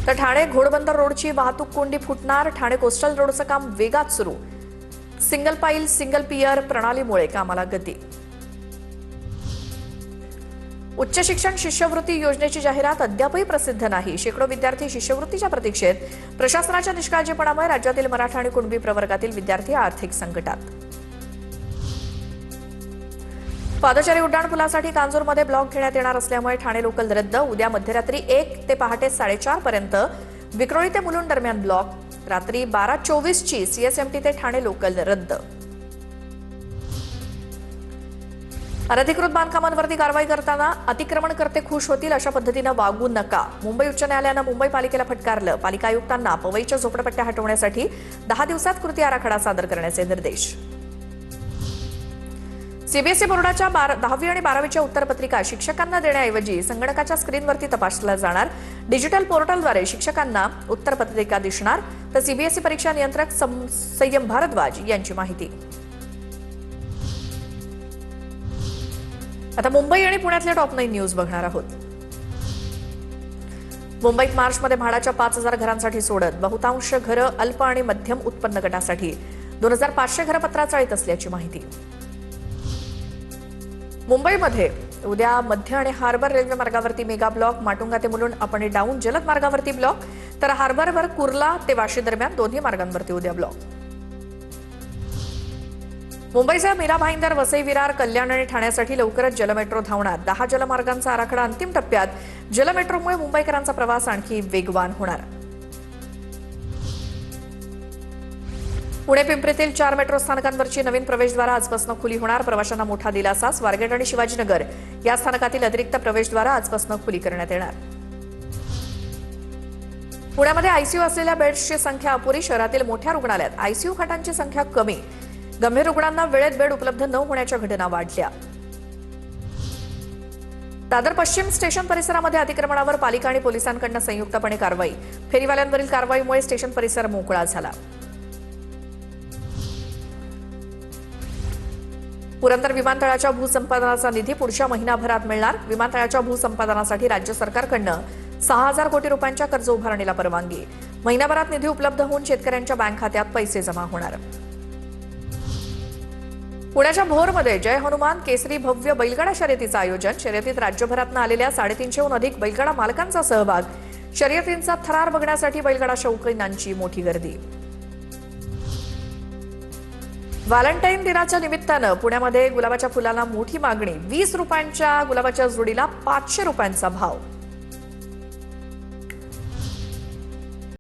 तर ठाणे घोडबंदर रोडची वाहतूक कोंडी फुटणार. ठाणे कोस्टल रोडचं काम वेगात सुरू. सिंगल पाईल सिंगल पियर प्रणालीमुळे कामाला गती. उच्च शिक्षण शिष्यवृत्ती योजनेची जाहिरात अद्यापही प्रसिद्ध नाही. शेकडो विद्यार्थी शिष्यवृत्तीच्या प्रतीक्षेत. प्रशासनाच्या निष्काळजीपणामुळे राज्यातील मराठा आणि कुणबी प्रवर्गातील विद्यार्थी आर्थिक संकटात. पादचारी उड्डाणपुलासाठी कांजूरमध्ये ब्लॉक घेण्यात येणार असल्यामुळे ठाणे लोकल रद्द. उद्या मध्यरात्री 1 ते पहाटे 4:30 पर्यंत विक्रोळी ते मुलुंड दरम्यान ब्लॉक. रात्री 12:24 ची सीएसएमटी ते ठाणे लोकल रद्द. अनधिकृत बांधकामांवरती कारवाई करताना अतिक्रमणकर्ते खुश होतील अशा पद्धतीनं वागू नका. मुंबई उच्च न्यायालयानं मुंबई पालिकेला फटकारलं. पालिका आयुक्तांना पवईच्या झोपडपट्ट्या हटवण्यासाठी 10 दिवसात कृती आराखडा सादर करण्याचे निर्देश. सीबीएसई बोर्डाच्या 10वी आणि 12वीच्या उत्तरपत्रिका शिक्षकांना देण्याऐवजी संगणकाच्या स्क्रीनवरती तपासल्या जाणार. डिजिटल पोर्टलद्वारे शिक्षकांना उत्तरपत्रिका दिसणार. तर सीबीएसई परीक्षा नियंत्रक संयम भारद्वाज यांची माहिती. आता मुंबई आणि पुण्यातल्या टॉप 9 न्यूज बघणार आहोत. मुंबईत मार्चमध्ये म्हाडाच्या 5,000 घरांसाठी सोडत. बहुतांश घरं अल्प आणि मध्यम उत्पन्न गटासाठी. 2,500 घरं पत्राचाळीत असल्याची माहिती. मुंबईमध्ये उद्या मध्य आणि हार्बर रेल्वे मार्गावरती मेगा ब्लॉक. माटुंगा ते मुलुंड अप आणि डाऊन जलद मार्गावरती ब्लॉक. तर हार्बरवर कुर्ला ते वाशी दरम्यान दोन्ही मार्गांवरती उद्या ब्लॉक. मुंबईचा मीरा भाईंदर, वसई विरार, कल्याण आणि ठाण्यासाठी लवकरच जलमेट्रो धावणार. 10 जलमार्गांचा आराखडा अंतिम टप्प्यात. जलमेट्रोमुळे मुंबईकरांचा प्रवास आणखी वेगवान होणार. पुणे पिंपरीतील 4 मेट्रो स्थानकांवरची नवीन प्रवेशद्वार आजपासून खुली होणार. प्रवाशांना मोठा दिलासा. स्वारगेट आणि शिवाजीनगर या स्थानकातील अतिरिक्त प्रवेशद्वार आजपासून खुली करण्यात येणार. पुण्यामध्ये आयसीयू असलेल्या बेड्सची संख्या अपुरी. शहरातील मोठ्या रुग्णालयात आयसीयू खाटांची संख्या कमी. गंभीर रुग्णांना वेळेत बेड उपलब्ध न होण्याच्या घटना वाढल्या. दादर पश्चिम स्टेशन परिसरामध्ये अतिक्रमणावर पालिका आणि पोलिसांकडून संयुक्तपणे कारवाई. फेरीवाल्यांवरील कारवाईमुळे स्टेशन परिसर मोकळा झाला. पुरंदर विमानतळाच्या भूसंपादनाचा निधी पुढच्या महिनाभरात मिळणार. विमानतळाच्या भूसंपादनासाठी राज्य सरकारकडून 6,000 कोटी रुपयांच्या कर्ज उभारणीला परवानगी. महिनाभरात निधी उपलब्ध होऊन शेतकऱ्यांच्या बँक खात्यात पैसे जमा होणार. पुण्याच्या भोरमध्ये जय हनुमान केसरी भव्य बैलगाडा शर्यतीचं आयोजन. शर्यतीत राज्यभरातून आलेल्या 350हून अधिक बैलगाडा मालकांचा सहभाग. शर्यतींचा थरार बघण्यासाठी बैलगाडा शौकीनांची मोठी गर्दी. व्हॅलेंटाईन दिनाच्या निमित्तानं पुण्यामध्ये गुलाबाच्या फुलाला मोठी मागणी. 20 रुपयांच्या गुलाबाच्या जोडीला 500 रुपयांचा भाव.